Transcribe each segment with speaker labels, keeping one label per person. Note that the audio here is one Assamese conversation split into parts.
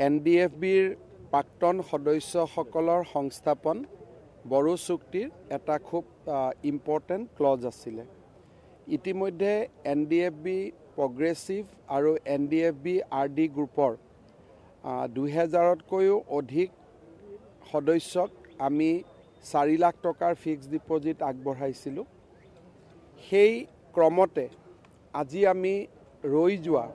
Speaker 1: NDFBৰ প্ৰাক্তন সদস্যসকলৰ সংস্থাপন বড়ো চুক্তিৰ এটা খুব ইম্পৰ্টেণ্ট ক্লজ আছিলে। ইতিমধ্যে NDFB প্ৰগ্ৰেছিভ আৰু NDFB RD গ্ৰুপৰ 2000তকৈও অধিক সদস্যক আমি 4 লাখ টকাৰ ফিক্সড ডিপজিট আগবঢ়াইছিলোঁ। সেই ক্ৰমতে আজি আমি ৰৈ যোৱা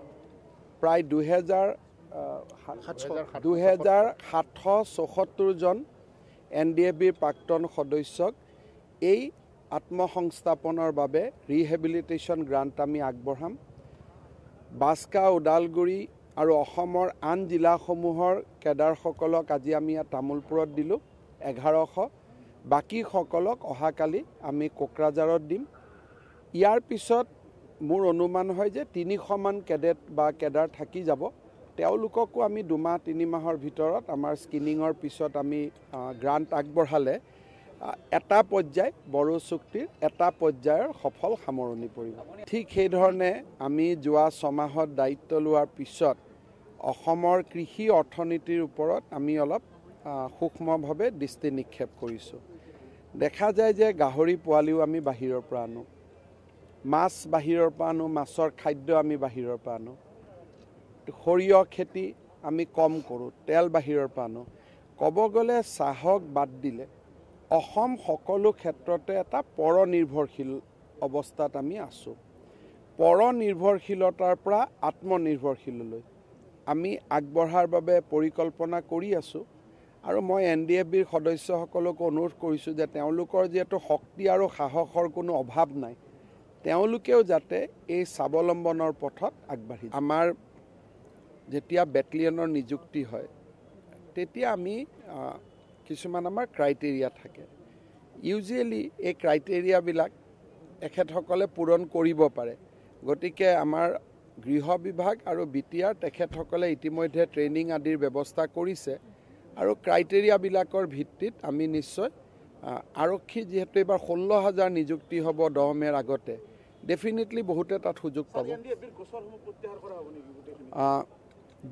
Speaker 1: প্ৰায় 2774 জন NDFBৰ প্ৰাক্তন সদস্যক এই আত্মসংস্থাপনৰ বাবে ৰিহেবিলিটেশ্যন গ্ৰাণ্ট আমি আগবঢ়াম। বাস্কা, ওদালগুৰি আৰু অসমৰ আন জিলাসমূহৰ কেডাৰসকলক আজি আমি তামোলপুৰত দিলোঁ 1100। বাকীসকলক অহাকালি আমি কোকৰাঝাৰত দিম। ইয়াৰ পিছত মোৰ অনুমান হয় যে 300 মান কেডেট বা কেডাৰ থাকি যাব। তেওঁলোককো আমি 2-3 মাহৰ ভিতৰত আমাৰ স্ক্ৰিনিঙৰ পিছত আমি গ্ৰাণ্ট আগবঢ়ালে এটা পৰ্যায় বড়ো চুক্তিৰ এটা পৰ্যায়ৰ সফল সামৰণি পৰিব। ঠিক সেইধৰণে আমি যোৱা 6 মাহত দায়িত্ব লোৱাৰ পিছত অসমৰ কৃষি অৰ্থনীতিৰ ওপৰত আমি অলপ সূক্ষ্মভাৱে দৃষ্টি নিক্ষেপ কৰিছোঁ। দেখা যায় যে গাহৰি পোৱালিও আমি বাহিৰৰ পৰা আনো, মাছ বাহিৰৰ পৰা আনো, মাছৰ খাদ্য আমি বাহিৰৰ পৰা আনো, সৰিয়হ খেতি আমি কম কৰোঁ, তেল বাহিৰৰ পৰা আনো। ক'ব গ'লে চাহক বাদ দিলে অসম সকলো ক্ষেত্ৰতে এটা পৰনিৰ্ভৰশীল অৱস্থাত আমি আছোঁ। পৰনিৰ্ভৰশীলতাৰ পৰা আত্মনিৰ্ভৰশীললৈ আমি আগবঢ়াৰ বাবে পৰিকল্পনা কৰি আছোঁ। আৰু মই NDFBৰ সদস্যসকলক অনুৰোধ কৰিছোঁ যে তেওঁলোকৰ যিহেতু শক্তি আৰু সাহসৰ কোনো অভাৱ নাই, তেওঁলোকেও যাতে এই স্বাৱলম্বনৰ পথত আগবাঢ়ি। আমাৰ যেতিয়া বেটেলিয়নৰ নিযুক্তি হয় তেতিয়া আমি কিছুমান আমাৰ ক্ৰাইটেৰিয়া থাকে। ইউজুৱেলি এই ক্ৰাইটেৰিয়াবিলাক এখেতসকলে পূৰণ কৰিব পাৰে। গতিকে আমাৰ গৃহ বিভাগ আৰু BTR তেখেতসকলে ইতিমধ্যে ট্ৰেইনিং আদিৰ ব্যৱস্থা কৰিছে আৰু ক্ৰাইটেৰিয়াবিলাকৰ ভিত্তিত আমি নিশ্চয় আৰক্ষী যিহেতু এইবাৰ 16,000 নিযুক্তি হ'ব 10 মেৰ আগতে, ডেফিনেটলি বহুতে তাত সুযোগ পাব।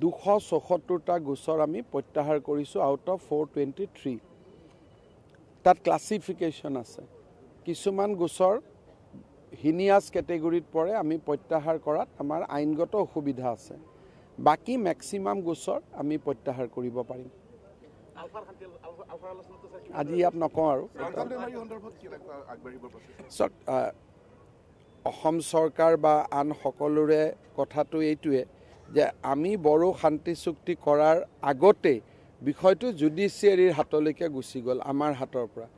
Speaker 1: 274টা গোচৰ আমি প্ৰত্যাহাৰ কৰিছোঁ আউট অফ 423। তাত ক্লাছিফিকেশ্যন আছে। কিছুমান গোচৰ হিনিয়াছ কেটেগৰীত পৰে, আমি প্ৰত্যাহাৰ কৰাত আমাৰ আইনগত অসুবিধা আছে। বাকী মেক্সিমাম গোচৰ আমি প্ৰত্যাহাৰ কৰিব পাৰিম। আজি ইয়াত নকওঁ আৰু অসম চৰকাৰ বা আন সকলোৰে কথাটো এইটোৱে যে আমি বড়ো শান্তি চুক্তি কৰাৰ আগতেই বিষয়টো জুডিচিয়াৰীৰ হাতলৈকে গুচি গ'ল আমাৰ হাতৰ পৰা।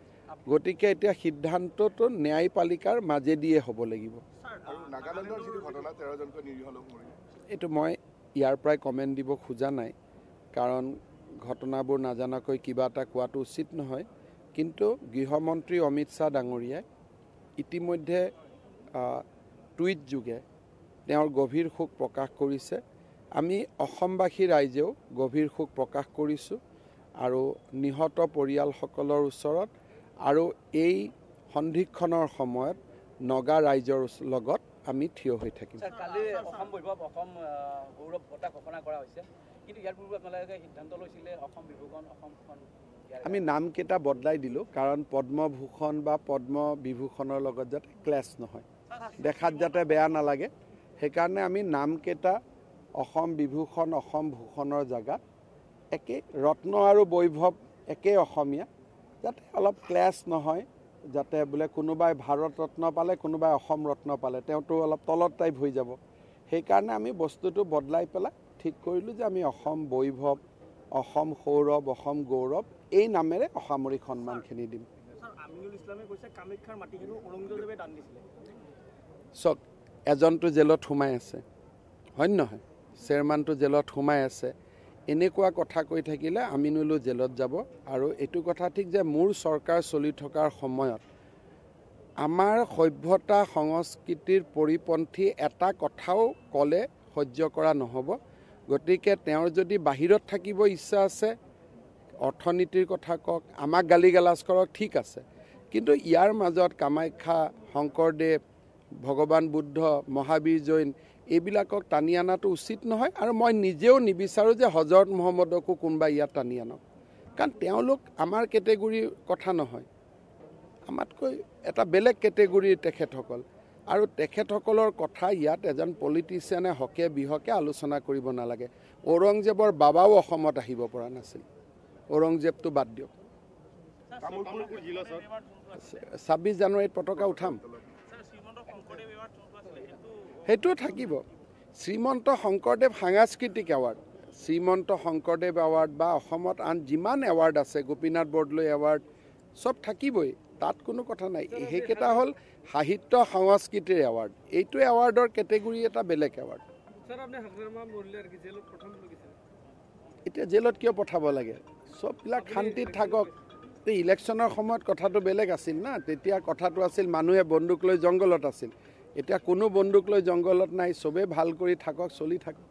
Speaker 1: গতিকে এতিয়া সিদ্ধান্তটো ন্যায়পালিকাৰ মাজেদিয়ে হ'ব লাগিব। এইটো মই ইয়াৰ পৰাই কমেণ্ট দিব খোজা নাই, কাৰণ ঘটনাবোৰ নাজানাকৈ কিবা এটা কোৱাটো উচিত নহয়। কিন্তু গৃহমন্ত্ৰী অমিত শ্বাহ ডাঙৰীয়াই ইতিমধ্যে টুইট যোগে তেওঁৰ গভীৰ শোক প্ৰকাশ কৰিছে। আমি অসমবাসী ৰাইজেও গভীৰ শোক প্ৰকাশ কৰিছোঁ আৰু নিহত পৰিয়ালসকলৰ ওচৰত আৰু এই সন্ধিক্ষণৰ সময়ত নগা ৰাইজৰ লগত আমি থিয় হৈ থাকিম। আমি নামকেইটা বদলাই দিলোঁ কাৰণ পদ্মভূষণ বা পদ্মবিভূষণৰ লগত যাতে ক্লেছ নহয়, দেখাত যাতে বেয়া নালাগে, সেইকাৰণে আমি নামকেইটা অসম বিভূষণ, অসম ভূষণৰ জেগাত একে ৰত্ন আৰু বৈভৱ একে অসমীয়া, যাতে অলপ ক্লেছ নহয়, যাতে বোলে কোনোবাই ভাৰত ৰত্ন পালে কোনোবাই অসম ৰত্ন পালে তেওঁতো অলপ তলত টাইপ হৈ যাব। সেইকাৰণে আমি বস্তুটো বদলাই পেলাই ঠিক কৰিলোঁ যে আমি অসম বৈভৱ, অসম সৌৰভ, অসম গৌৰৱ এই নামেৰে অসামৰিক সন্মানখিনি দিম। চাওক, এজনটো জেলত সোমাই আছে, হয় নহয়? চেয়াৰমেনটো জেলত সোমাই আছে। এনেকুৱা কথা কৈ থাকিলে আমিনুলো জেলত যাব। আৰু এইটো কথা ঠিক যে মোৰ চৰকাৰ চলি থকাৰ সময়ত আমাৰ সভ্যতা সংস্কৃতিৰ পৰিপন্থী এটা কথাও ক'লে সহ্য কৰা নহ'ব। গতিকে তেওঁৰ যদি বাহিৰত থাকিব ইচ্ছা আছে, অৰ্থনীতিৰ কথা কওক, আমাক গালি গালাজ কৰক, ঠিক আছে। কিন্তু ইয়াৰ মাজত কামাখ্যা, শংকৰদেৱ, ভগৱান বুদ্ধ, মহাবীৰ জৈন এইবিলাকক টানি অনাটো উচিত নহয় আৰু মই নিজেও নিবিচাৰোঁ যে হজৰত মহম্মদকো কোনোবা ইয়াত টানি আনক কাৰণ তেওঁলোক আমাৰ কেটেগৰীৰ কথা নহয় আমাতকৈ এটা বেলেগ কেটেগৰীৰ তেখেতসকল আৰু তেখেতসকলৰ কথা ইয়াত এজন পলিটিচিয়ানে হকে বিহকে আলোচনা কৰিব নালাগে ঔৰংজেবৰ বাবাও অসমত আহিব পৰা নাছিল ঔৰংজেবটো বাদ দিয়ক 26 জানুৱাৰীত পতাকা উঠাম সেইটো থাকিব শ্ৰীমন্ত শংকৰদেৱ সাংস্কৃতিক এৱাৰ্ড শ্ৰীমন্ত শংকৰদেৱ এৱাৰ্ড বা অসমত আন যিমান এৱাৰ্ড আছে গোপীনাথ বৰদলৈ এৱাৰ্ড সব থাকিবই তাত কোনো কথা নাই সেইকেইটা হ'ল সাহিত্য সংস্কৃতিৰ এৱাৰ্ড এইটো এৱাৰ্ডৰ কেটেগৰী এটা বেলেগ এৱাৰ্ড এতিয়া জেলত কিয় পঠাব লাগে সববিলাক শান্তিত থাকক ইলেকশ্যনৰ সময়ত কথাটো বেলেগ আছিল না তেতিয়া কথাটো আছিল মানুহে বন্দুক লৈ জংগলত আছিল এতিয়া কোনো বন্দুক লৈ জংগলত নাই চবেই ভাল কৰি থাকক চলি থাকক